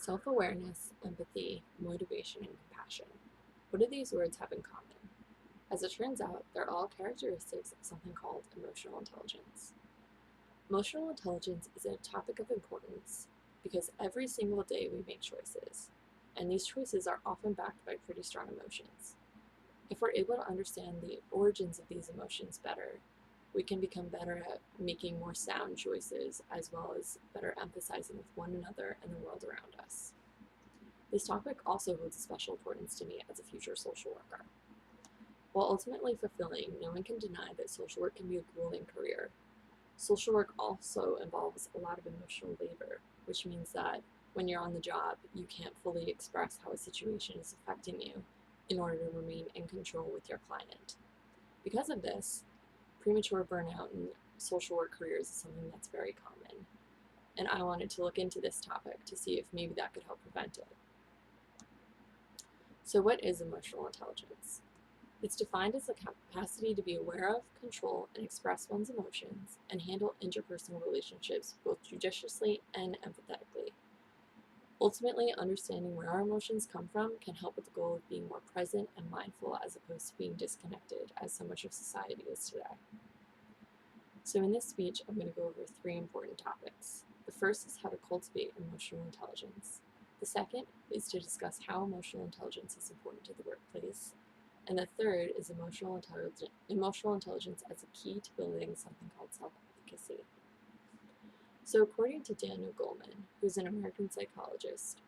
Self-awareness, empathy, motivation, and compassion. What do these words have in common? As it turns out, they're all characteristics of something called emotional intelligence. Emotional intelligence is a topic of importance because every single day we make choices, and these choices are often backed by pretty strong emotions. If we're able to understand the origins of these emotions better, we can become better at making more sound choices as well as better empathizing with one another and the world around us. This topic also holds a special importance to me as a future social worker. While ultimately fulfilling, no one can deny that social work can be a grueling career. Social work also involves a lot of emotional labor, which means that when you're on the job, you can't fully express how a situation is affecting you in order to remain in control with your client. Because of this, premature burnout in social work careers is something that's very common, and I wanted to look into this topic to see if maybe that could help prevent it. So, what is emotional intelligence? It's defined as the capacity to be aware of, control, and express one's emotions and handle interpersonal relationships both judiciously and empathetically. Ultimately, understanding where our emotions come from can help with the goal of being more present and mindful as opposed to being disconnected, as so much of society is today. So, in this speech, I'm going to go over three important topics. The first is how to cultivate emotional intelligence. The second is to discuss how emotional intelligence is important to the workplace. And the third is emotional intelligence as a key to building something called self-efficacy. So according to Daniel Goleman, who's an American psychologist,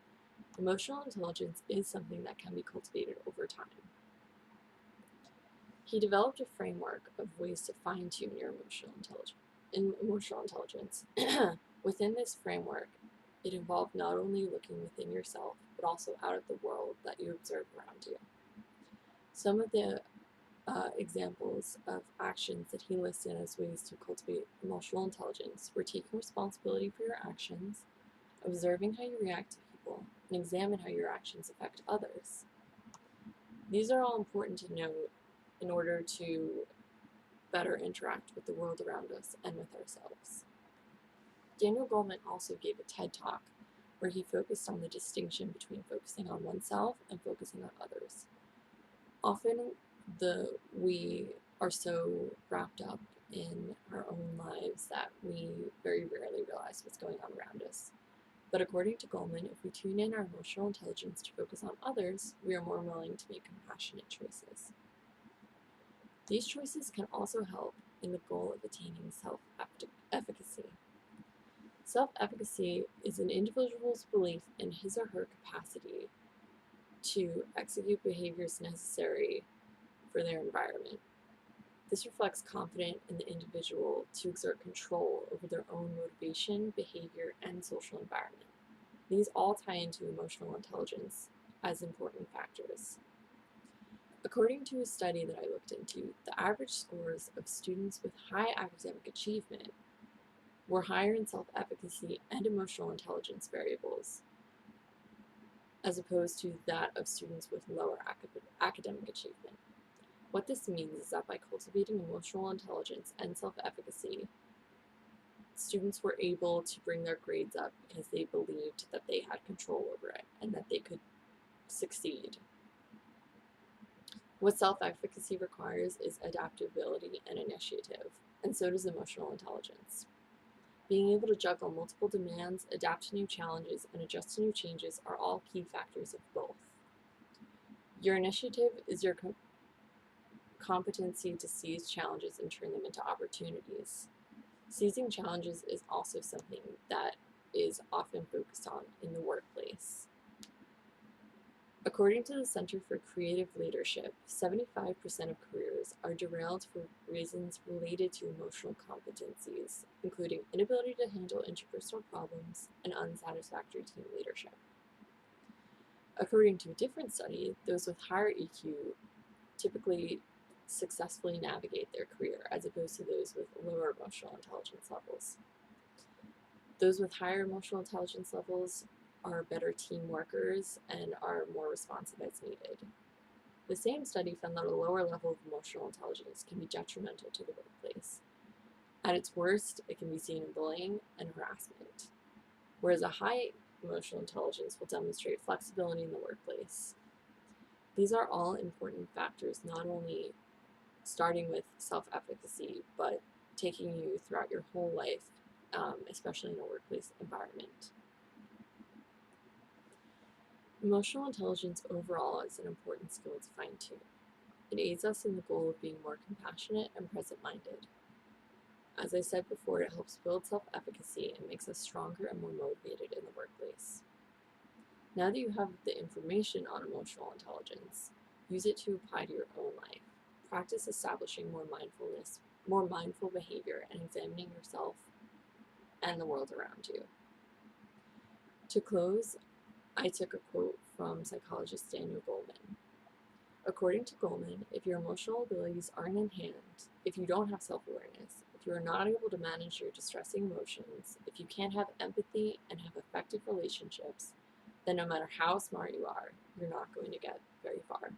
emotional intelligence is something that can be cultivated over time. He developed a framework of ways to fine-tune your emotional intelligence. Within this framework, it involved not only looking within yourself, but also out at the world that you observe around you. Some of the examples of actions that he listed as ways to cultivate emotional intelligence were taking responsibility for your actions, observing how you react to people, and examine how your actions affect others. These are all important to note in order to better interact with the world around us and with ourselves. Daniel Goleman also gave a TED Talk where he focused on the distinction between focusing on oneself and focusing on others. Often we are so wrapped up in our own lives that we very rarely realize what's going on around us. But according to Goleman, if we tune in our emotional intelligence to focus on others, we are more willing to make compassionate choices. These choices can also help in the goal of attaining self-efficacy. Self-efficacy is an individual's belief in his or her capacity to execute behaviors necessary for their environment. This reflects confidence in the individual to exert control over their own motivation, behavior, and social environment. These all tie into emotional intelligence as important factors. According to a study that I looked into, the average scores of students with high academic achievement were higher in self-efficacy and emotional intelligence variables, as opposed to that of students with lower academic achievement. What this means is that by cultivating emotional intelligence and self-efficacy, students were able to bring their grades up because they believed that they had control over it and that they could succeed. What self-efficacy requires is adaptability and initiative, and so does emotional intelligence. Being able to juggle multiple demands, adapt to new challenges, and adjust to new changes are all key factors of both. Your initiative is your competency to seize challenges and turn them into opportunities. Seizing challenges is also something that is often focused on in the workplace. According to the Center for Creative Leadership, 75% of careers are derailed for reasons related to emotional competencies, including inability to handle interpersonal problems and unsatisfactory team leadership. According to a different study, those with higher EQ typically successfully navigate their career as opposed to those with lower emotional intelligence levels. Those with higher emotional intelligence levels are better team workers and are more responsive as needed. The same study found that a lower level of emotional intelligence can be detrimental to the workplace. At its worst, it can be seen in bullying and harassment, whereas a high emotional intelligence will demonstrate flexibility in the workplace. These are all important factors, not only starting with self-efficacy, but taking you throughout your whole life, especially in a workplace environment. Emotional intelligence overall is an important skill to fine-tune. It aids us in the goal of being more compassionate and present-minded. As I said before, it helps build self-efficacy and makes us stronger and more motivated in the workplace. Now that you have the information on emotional intelligence, use it to apply to your own life. Practice establishing more mindful behavior, and examining yourself and the world around you. To close, I took a quote from psychologist Daniel Goleman. According to Goleman, if your emotional abilities aren't in hand, if you don't have self-awareness, if you are not able to manage your distressing emotions, if you can't have empathy and have effective relationships, then no matter how smart you are, you're not going to get very far.